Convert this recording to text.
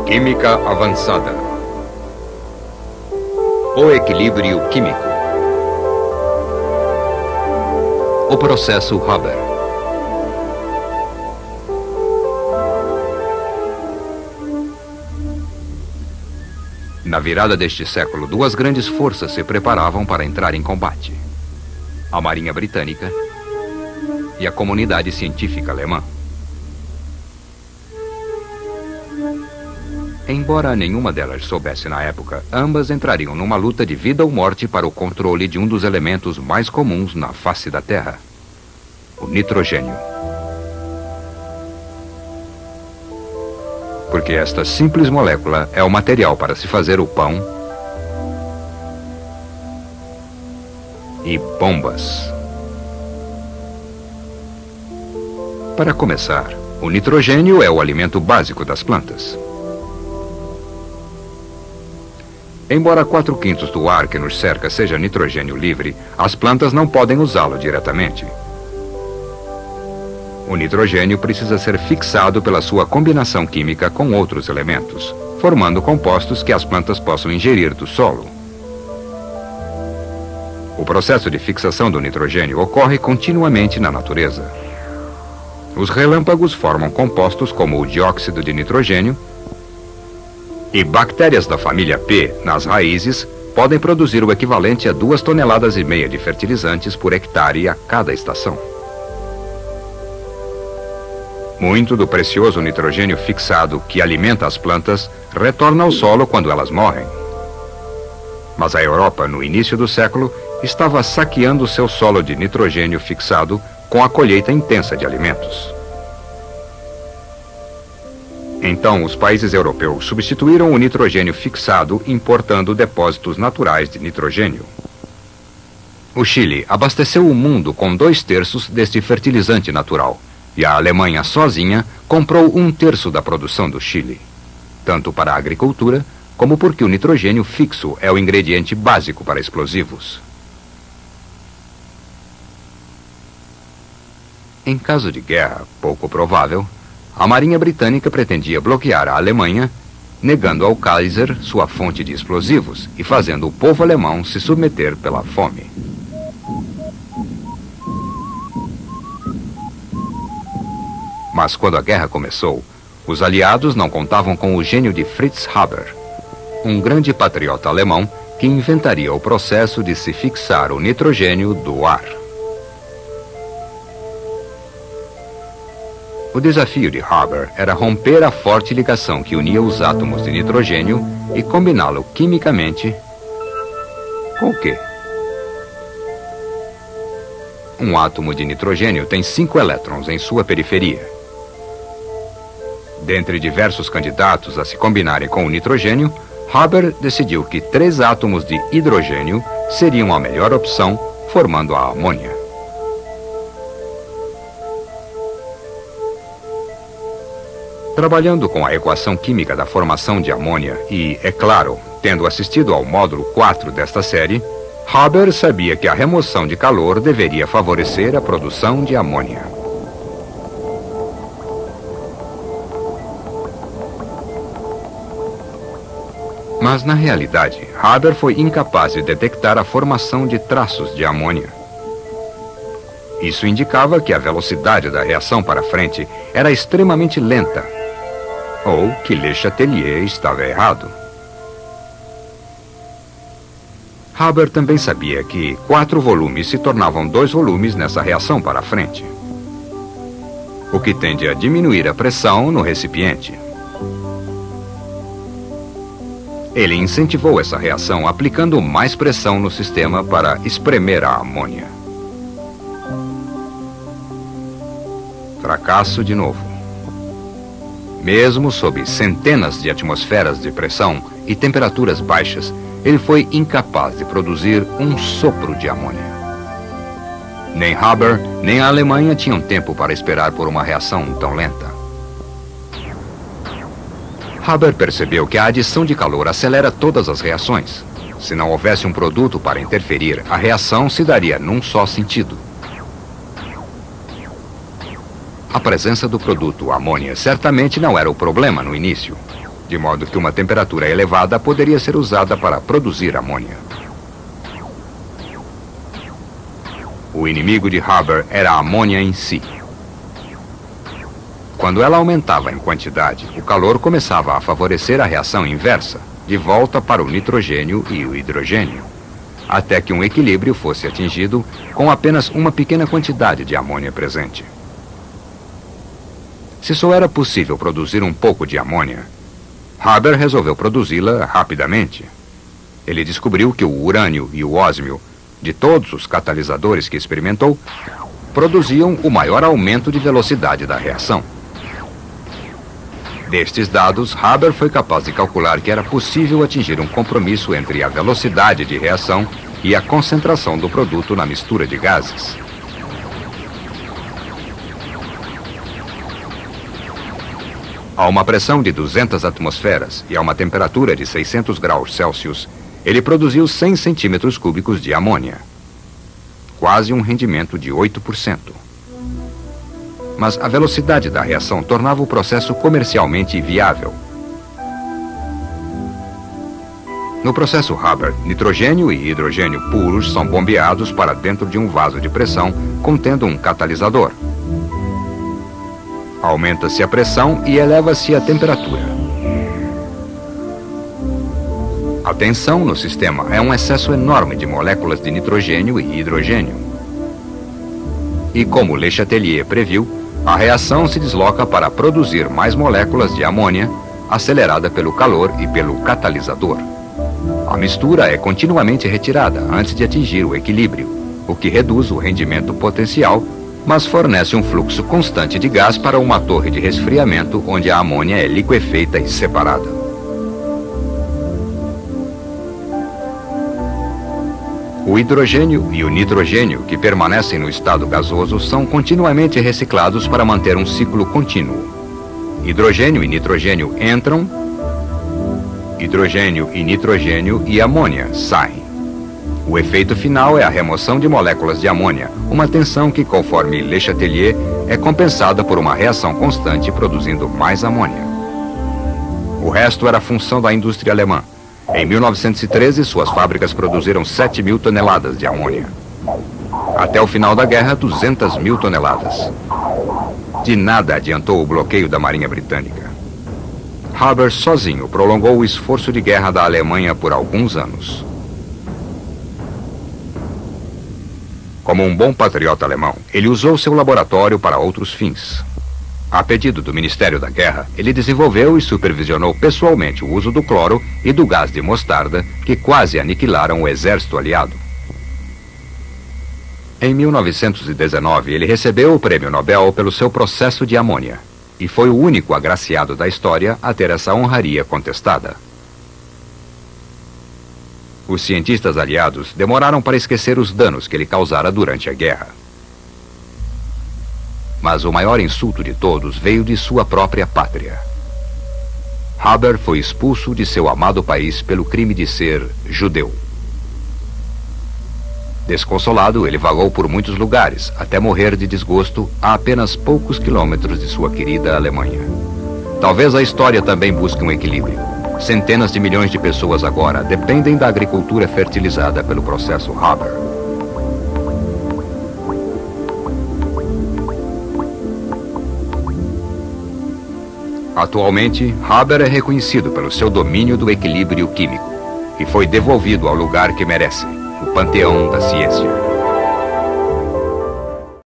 Química avançada. O equilíbrio químico. O processo Haber. Na virada deste século, duas grandes forças se preparavam para entrar em combate: a Marinha Britânica e a comunidade científica alemã. Embora nenhuma delas soubesse na época, ambas entrariam numa luta de vida ou morte para o controle de um dos elementos mais comuns na face da Terra: o nitrogênio. Porque esta simples molécula é o material para se fazer o pão e bombas. Para começar, o nitrogênio é o alimento básico das plantas. Embora 4/5 do ar que nos cerca seja nitrogênio livre, as plantas não podem usá-lo diretamente. O nitrogênio precisa ser fixado pela sua combinação química com outros elementos, formando compostos que as plantas possam ingerir do solo. O processo de fixação do nitrogênio ocorre continuamente na natureza. Os relâmpagos formam compostos como o dióxido de nitrogênio, e bactérias da família P nas raízes podem produzir o equivalente a 2,5 toneladas de fertilizantes por hectare a cada estação. Muito do precioso nitrogênio fixado que alimenta as plantas retorna ao solo quando elas morrem. Mas a Europa, no início do século, estava saqueando seu solo de nitrogênio fixado com a colheita intensa de alimentos. Então, os países europeus substituíram o nitrogênio fixado importando depósitos naturais de nitrogênio. O Chile abasteceu o mundo com 2/3 deste fertilizante natural, e a Alemanha sozinha comprou 1/3 da produção do Chile, tanto para a agricultura como porque o nitrogênio fixo é o ingrediente básico para explosivos. Em caso de guerra, pouco provável, a Marinha Britânica pretendia bloquear a Alemanha, negando ao Kaiser sua fonte de explosivos e fazendo o povo alemão se submeter pela fome. Mas quando a guerra começou, os aliados não contavam com o gênio de Fritz Haber, um grande patriota alemão que inventaria o processo de se fixar o nitrogênio do ar. O desafio de Haber era romper a forte ligação que unia os átomos de nitrogênio e combiná-lo quimicamente com o quê? Um átomo de nitrogênio tem 5 elétrons em sua periferia. Dentre diversos candidatos a se combinarem com o nitrogênio, Haber decidiu que 3 átomos de hidrogênio seriam a melhor opção, formando a amônia. Trabalhando com a equação química da formação de amônia e, é claro, tendo assistido ao módulo 4 desta série, Haber sabia que a remoção de calor deveria favorecer a produção de amônia. Mas, na realidade, Haber foi incapaz de detectar a formação de traços de amônia. Isso indicava que a velocidade da reação para frente era extremamente lenta, ou que Le Chatelier estava errado. Haber também sabia que 4 volumes se tornavam 2 volumes nessa reação para frente, o que tende a diminuir a pressão no recipiente. Ele incentivou essa reação aplicando mais pressão no sistema para espremer a amônia. Fracasso de novo. Mesmo sob centenas de atmosferas de pressão e temperaturas baixas, ele foi incapaz de produzir um sopro de amônia. Nem Haber, nem a Alemanha tinham tempo para esperar por uma reação tão lenta. Haber percebeu que a adição de calor acelera todas as reações. Se não houvesse um produto para interferir, a reação se daria num só sentido. A presença do produto amônia certamente não era o problema no início. de modo que uma temperatura elevada poderia ser usada para produzir amônia. O inimigo de Haber era a amônia em si. Quando ela aumentava em quantidade, o calor começava a favorecer a reação inversa, de volta para o nitrogênio e o hidrogênio, até que um equilíbrio fosse atingido com apenas uma pequena quantidade de amônia presente. Se só era possível produzir um pouco de amônia, Haber resolveu produzi-la rapidamente. Ele descobriu que o urânio e o ósmio, de todos os catalisadores que experimentou, produziam o maior aumento de velocidade da reação. Destes dados, Haber foi capaz de calcular que era possível atingir um compromisso entre a velocidade de reação e a concentração do produto na mistura de gases. A uma pressão de 200 atmosferas e a uma temperatura de 600 graus Celsius, ele produziu 100 centímetros cúbicos de amônia, quase um rendimento de 8%. Mas a velocidade da reação tornava o processo comercialmente viável. No processo Haber, nitrogênio e hidrogênio puros são bombeados para dentro de um vaso de pressão contendo um catalisador. Aumenta-se a pressão e eleva-se a temperatura. A tensão no sistema é um excesso enorme de moléculas de nitrogênio e hidrogênio. E como Le Chatelier previu, a reação se desloca para produzir mais moléculas de amônia, acelerada pelo calor e pelo catalisador. A mistura é continuamente retirada antes de atingir o equilíbrio, o que reduz o rendimento potencial, mas fornece um fluxo constante de gás para uma torre de resfriamento onde a amônia é liquefeita e separada. O hidrogênio e o nitrogênio, que permanecem no estado gasoso, são continuamente reciclados para manter um ciclo contínuo. Hidrogênio e nitrogênio entram, hidrogênio e nitrogênio e amônia saem. O efeito final é a remoção de moléculas de amônia, uma tensão que, conforme Le Chatelier, é compensada por uma reação constante produzindo mais amônia. O resto era função da indústria alemã. Em 1913, suas fábricas produziram 7.000 toneladas de amônia. Até o final da guerra, 200.000 toneladas. De nada adiantou o bloqueio da Marinha Britânica. Haber sozinho prolongou o esforço de guerra da Alemanha por alguns anos. Como um bom patriota alemão, ele usou seu laboratório para outros fins. A pedido do Ministério da Guerra, ele desenvolveu e supervisionou pessoalmente o uso do cloro e do gás de mostarda, que quase aniquilaram o exército aliado. Em 1919, ele recebeu o Prêmio Nobel pelo seu processo de amônia, e foi o único agraciado da história a ter essa honraria contestada. Os cientistas aliados demoraram para esquecer os danos que ele causara durante a guerra. Mas o maior insulto de todos veio de sua própria pátria. Haber foi expulso de seu amado país pelo crime de ser judeu. Desconsolado, ele vagou por muitos lugares, até morrer de desgosto a apenas poucos quilômetros de sua querida Alemanha. Talvez a história também busque um equilíbrio. Centenas de milhões de pessoas agora dependem da agricultura fertilizada pelo processo Haber. Atualmente, Haber é reconhecido pelo seu domínio do equilíbrio químico e foi devolvido ao lugar que merece, o panteão da ciência.